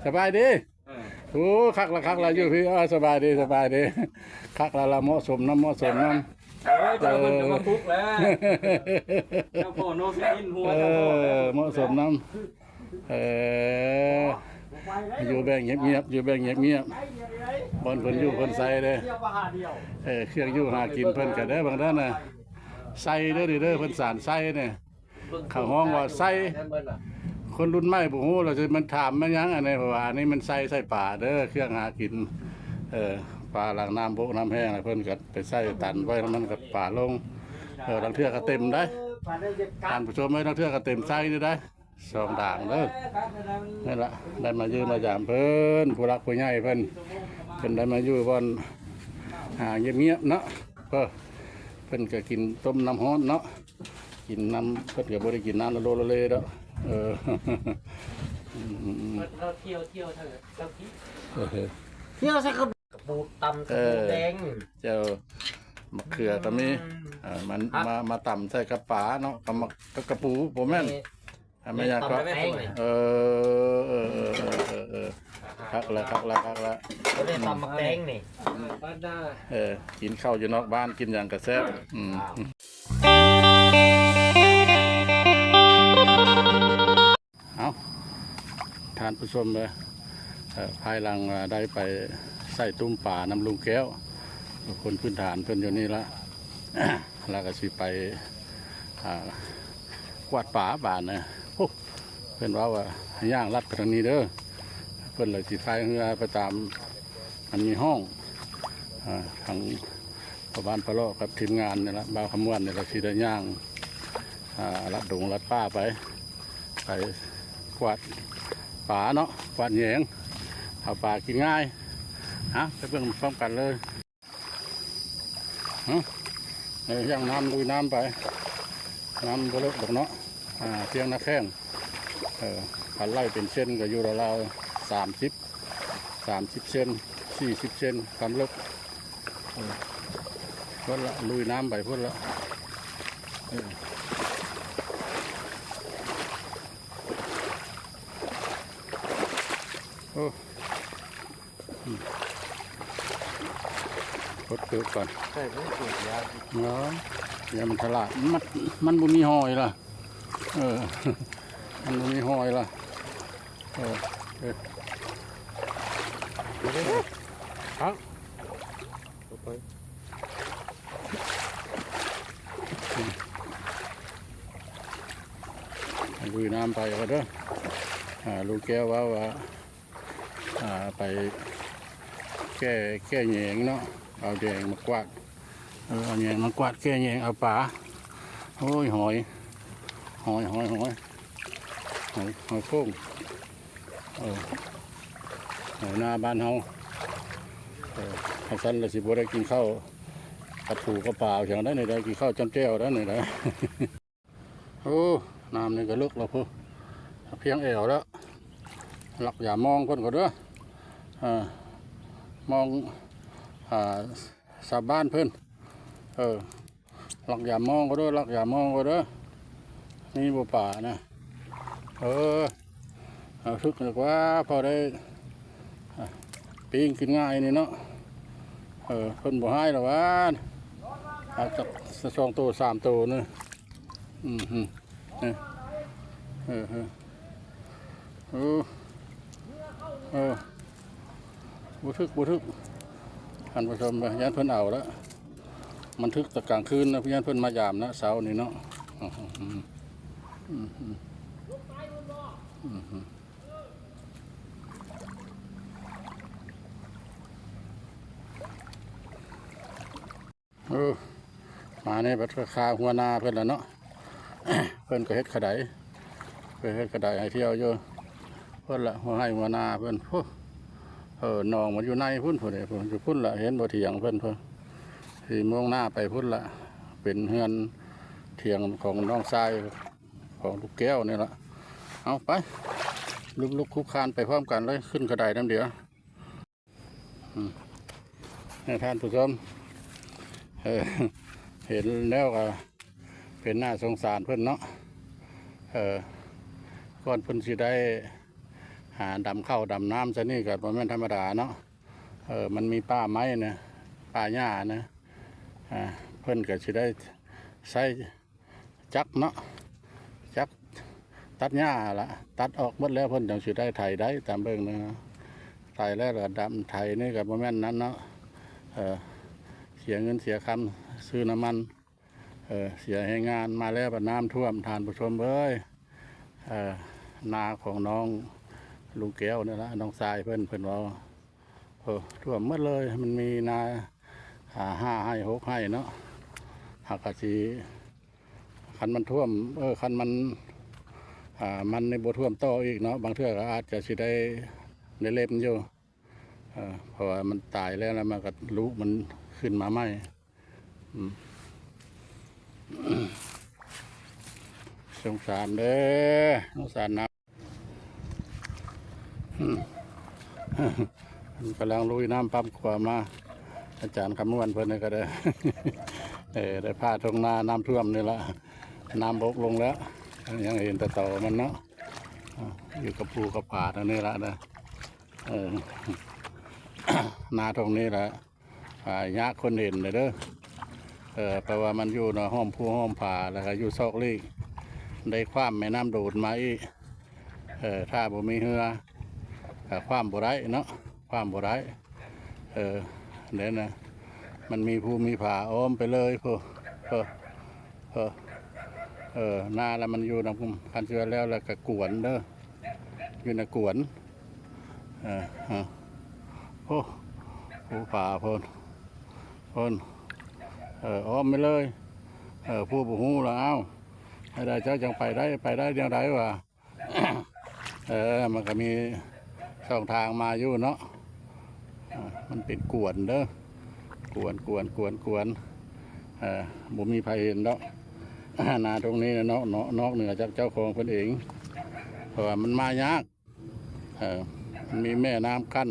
สบายดีโอ้คักละอยู่พี่สบายดีคักละเหมาะสมน้ำเเจ้าเพิ่นจะมาคุกแล้วเจ้าพ่อโนสิกินหัวเจ้าพ่อเหมาะสมน้ำอยู่แบ่งเงียบบอลเพิ่นอยู่เพิ่นใส่เลยเครื่องอยู่หากินเพิ่นก็ได้บางท่านน่ะใส่เด้อเพิ่นสารใส่เนี่ยเขาห้องว่าใส่คนรุ่นใหม่บ่ฮู้เราจะมันถามมันยังอันนี้เพราะว่าอันนี้มันใส่ป่าเด้อเครื่องหากินปลาหลังน้ำโบกน้ำแห้งเพิ่นก็ไปใส่ตันไว้แล้วมันก็ป่าลงบางเทื่อก็เต็มได้ท่านผู้ชมไม่บางเทื่อก็เต็มใส่ได้สองด่างเด้อนี่แหละได้มายืมมายามเพิ่นผู้รักผู้ใหญ่เพิ่นได้มาอยู่บอนหาเงียบๆเนาะเพิ่นก็กินต้มน้ำฮ้อนเนาะกินน้ำเพิ่นก็บ่ได้กินน้ำละโลละเลเด้อเราเที่ยวเถอะเราคิดเที่ยวใส่กระปูตำกระปูแดงเจ้ามะเขือก็มีมันมาตำใส่กระป๋าเนาะกับกระปูผมแม่นไม่อยากก็คักละเขาได้ตำมะแดงนี่บ้านได้กินข้าวอยู่นอกบ้านกินอย่างกระแซบเอาทานผู้ชมเลยภายหลังได้ไปใส่ตุ้มป่าน้ำลุงแก้วคนพื้นฐานเพิ่นอยู่นี่ละแล้วก็สิไปกวาดป่าบ้านนะเพิ่นว่าย่างลัดไปทางนี้เด้อเพิ่นเลยสิพายเรือไปตามมันมีห้องทางประบ้านปะโลกับทีมงานนี่ละบ่าวคำวันนี่ละสิได้ย่างลัดดงลัดป้าไปกวาดป่าเนาะกวาดแหงเอาป่ากินง่ายไปเบิ่งพร้อมกันเลยย่างน้ำลุยน้ำไปน้ำก็เลิกดอกเนาะเพียงนักแข้งพันไล่เป็นเส้นก็อยู่ราว30เซน40เซนความลึกพุ่นละลุยน้ำไปพุ่นละพดเกิดก่อนใช่ไม่เกิดยาเนาะอย่ามันฉลาดมันบ่มีหอยล่ะมันบ่มีหอยล่ะครับลุยน้ำไปก็เด้อลูกแก้วว่าไปแก้แยงเนาะเอาแยงมากวาดเอาแยงมากวาดแก้แยงเอาป่าโอ้ยหอยโค้งหอยหน้าบ้านเฮาสั้นละสิบ่ได้กินข้าวกับปูกับปลาอย่างนั้นได้กินข้าวจำแจ้วได้หน่อยได้โอ้น้ำนี่ก็ลึกแล้วพูเพียงเอวแล้วหลักอย่ามองคนก็เด้อมองสาบ้านเพิ่นหลักอย่ามองก็เด้อนี่บัวป่านะทึกนึกว่าพอได้ปิ้งกินง่ายนี่เนาะเพิ่นบ่ให้หรอวะอาจจะ2 ตัว 3 ตัวนึงบุทึกท่านผู้ชมไปยันเพิ่นเอาแล้วมันทึกแต่กลางคืนนะพี่ยันเพิ่นมายามนะเสาร์นี่เนาะมาเนี่ยบัดคาหัวนาเพิ่นแล้วเนาะเพิ่นก็เฮ็ดกระไดให้เที่ยวอยู่เพิ่นละหัวให้หัวนาเพิ่นนองมันอยู่ในพุ่นเพิ่นอยู่พุ่นละเห็นบ่เถียงเพิ่นที่มองหน้าไปพุ่นละเป็นเฮือนเถียงของน้องชายของลูกแก้วนี่ละเอาไปลุกคุกคานไปพร้อมกันเลยขึ้นกระไดน้ำเดียวให้ท่านผู้ชมเห็นแล้วก็เป็นหน้าสงสารเพื่อนเนาะก่อนเพื่อนสิได้ ดำเข้าดำน้ำซะนี่ก็บ่แม่นธรรมดาเนาะมันมีป่าไม้นะป่าหญ้านะเพิ่นก็สิได้ใช้จักรเนาะจักรตัดหญ้าละตัดออกหมดแล้วเพิ่นจังสิได้ไถได้ตามเบิ่งนะไถแล้วก็ดำไถนี่ก็บ่แม่นนั้นเนาะเสียเงินเสียคำซื้อน้ำมันเสียให้งานมาแล้วบัดน้ำท่วมทานผู้ชมเอ้ยนาของน้องลุงแก้วนี่ละน้องทรายเพิ่นว่าท่วมหมดเลยมันมีนา5 ให้ 6 ให้เนาะหากสิคันมันท่วมคันมันในบ่ท่วมต่ออีกเนาะบางเทื่อก็อาจจะสิได้เล็บอยู่เพราะว่ามันตายแล้วมันก็ลุมันขึ้นมาใหม่สงสารเด้อสงสารน้ำกำลังลุยน้ำปั๊มขวามาอาจารย์คำนวณเพิ่นนี่ก็ได้ ได้พาตรงนาน้ำท่วมนี่ละน้ำบกลงแล้วยังเห็นแต่ต่อมันเนาะอยู่กับปูกับป่าตรงนี้ละนะนาตรงนี้ละยากคนเห็นเลยเด้อแปลว่ามันอยู่ในห้อมผู้ห้อมป่าแล้วก็อยู่ซอกลีกได้คว้ามแม่น้ำโดดมาอีกถ้าบ่มีเหือคว้ามบ่ได้เนาะคว้ามบ่ได้เด่นนะมันมีภูมีผาอ้อมไปเลยนาแล้วมันอยู่ในคันเชือแล้วก็กวนเด้ออยู่ในกวนภูผาพ้นอ้อมไปเลยผู้บุหูแล้วเอาให้ได้เจ้าจังไปได้ยังไงวะมันก็มีช่องทางมาอยู่เนาะมันเป็นกวนเด้อกวนบ่มีใครเห็นเนาะนาตรงนี้เนาะนอกเหนือจากเจ้าของคนเองเพราะว่ามันมายากมันมีแม่น้ำกั้น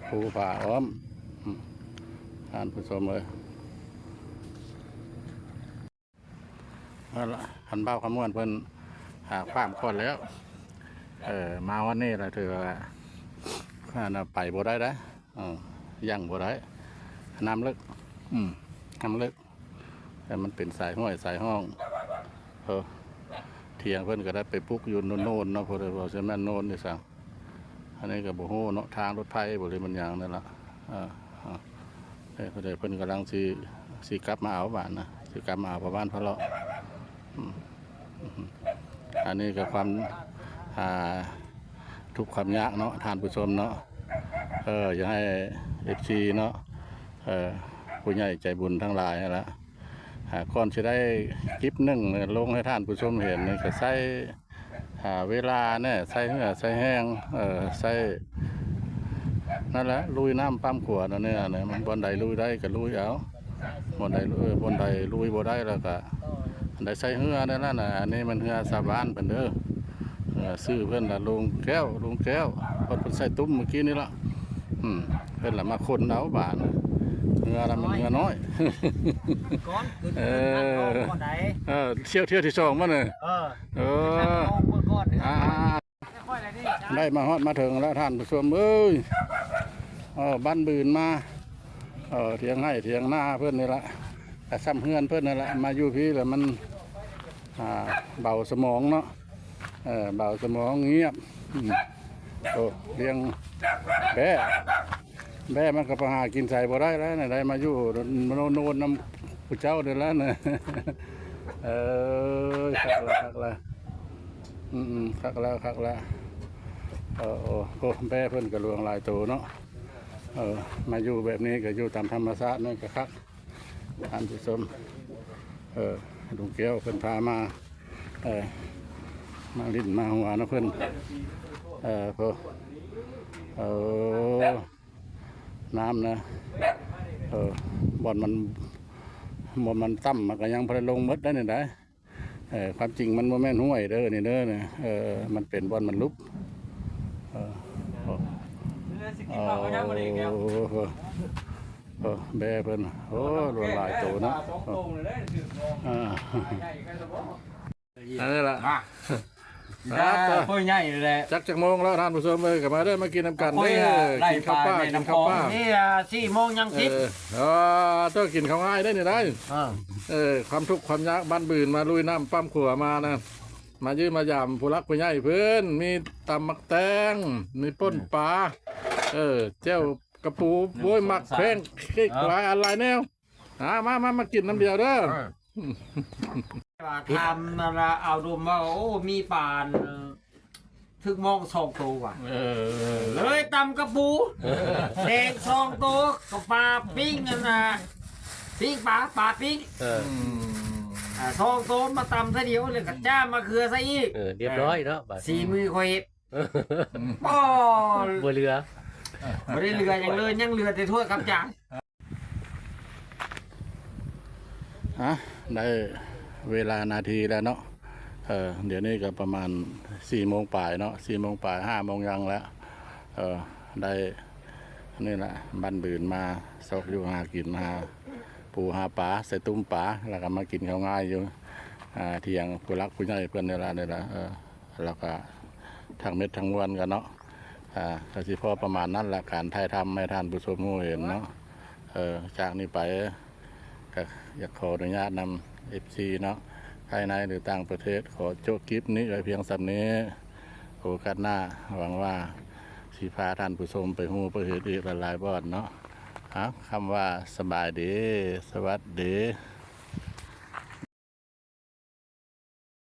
ภูผาอ้อมท่านผู้ชมเลยหันเบ้าคำนวณเพิ่นหาความก่อนแล้วมาวันนี้เราถือว่าไปบ่ได้นะยังบ่ได้น้ำลึกน้ำลึกแต่มันเป็นสายห้อยสายห้องเทียงเพิ่นก็ได้ไปปุ๊กอยู่โน่นเนาะพอได้บอกใช่ไหมโน่นนี่สั่งอันนี้ก็บ่ฮู้เนาะทางรถไฟบ่เลยมันอย่างนั่นละเพิ่นกำลังสิกลับมาเอาบ้านนะสิกลับมาเอาประมาณพะเลาะอันนี้ก็ความทุกความยากเนาะท่านผู้ชมเนาะอย่าให้FCเนาะผู้ใหญ่ใจบุญทั้งหลายละก่อนจะได้คลิปหนึ่งลงให้ท่านผู้ชมเห็นนี่ก็ใช้เวลาเนี่ยใช้เหือใช้แห้งใช้นั่นแหละลุยน้ำปั๊มขวดนั่นเนี่ยมันบนใดลุยได้ก็ลุยเอาบนใดลุยบ่ได้แล้วก็ได้ใช้เหือนั่นแหละนะอันนี้มันเหือสาบานเป็นเด้อซื้อเพื่อนละลุงแก้วเพิ่นใส่ตุ้มเมื่อกี้นี่ละเพื่อนละมาคนเอาบาทเหือละมันเหือน้อยก้อนก้อนไหนเที่ยวที่สองมาเลยได้มาฮอดมาถึงแล้วท่านผู้ชมเอ้ยบ้านบืนมาเถียงให้เถียงหน้าเพื่อนนี่ละแต่ซ้ำเฮือนเพื่อนนี่ละมาอยู่พี่แล้วมันเบาสมองเนาะเบาสมองเงียบเลี้ยงแบ่มันก็ไปหากินใส่บ่ได้แล้วได้มาอยู่โน่นน้ำผู้เจ้าเดือนแล้วเนี่ยคักละคักแล้วแบ่เพิ่นกระลวงลายโตเนาะมาอยู่แบบนี้ก็อยู่ตามธรรมชาตินั่นก็คักท่านผู้ชมลุงแก้วเพิ่นพามาลิ้นมาหัวนะเพิ่นน้ำนะบ่อนมันต่ำมันก็ยังพอลงมดได้เนี่ยได้ความจริงมันโมแม่นห้วยเด้อนี่เด้อเนี่ยมันเป็นบ่อนมันลุกแบ่เพิ่นรวมหลายโตนะนั่นแหละ พ่อใหญ่แหละ จักโมงแล้วท่านผู้ชมเอ้ยกลับมาเด้อมากินน้ำกัน โอ้ย เด้อ ไล่ กินข้าวป้า ปลาแม่ กิน น้ำ ข้าว คลอง ป้า นี่4 โมงยัง10 ต้องกินข้าวง่ายได้นี่ได้ ความทุกข์ความยากบ้านบืนมาลุยน้ำปั้มขัวมานะมายืมมายามผู้รักผู้ใหญ่เพื่อนมีตำมักแตงมีป่นปลาเจ้ากระปูโว้ยหมักแพงหลายอะไรแนวมากินน้ำเดียวเด้อ ทำนั่นละเอาดมว่าโอ้มีปานถึงมอง2 ตัวว่ะเลยตำกระปูแดง2 ตัวกับปลาปิ้งนั่นน่ะปิ้งปลาปิ้ง2 ตัวมาตำซะเดียวเลยกับจ้ามะเขือซะอีก เรียบร้อยเนาะบัด สีมือคอยเฮ็ดป้อ บ่เหลือ บ่ได้เหลืออย่างเลยยังเหลือแต่ถ้วยกับจาน ได้เวลานาทีแล้วเนาะเดี๋ยวนี้ก็ประมาณ4 โมงปลายเนาะ4 โมงปลาย5 โมงยังแล้วได้นี่แหละบ้านบืนมาซอกอยู่หากินหาปูหาปลาใส่ตุ้มปลาแล้วก็มากินข้าวง่ายอยู่เที่ยงผู้รักผู้ใหญ่เพื่อนนี่ละแล้วก็ทางเม็ดทางมวลกันเนาะก็สิพอประมาณนั้นแหละการถ่ายทำให้ท่านผู้ชมเห็นเนาะจากนี้ไปก็อยากขออนุญาตนำ FC เนาะภายในหรือต่างประเทศขอโจคลิปนี้ไว้เพียงสำนี้โอกาสหน้าหวังว่าสิพาท่านผู้ชมไปหูไปเห็นอีกหลายๆบอดเนาะคำว่าสบายดีสวัสดี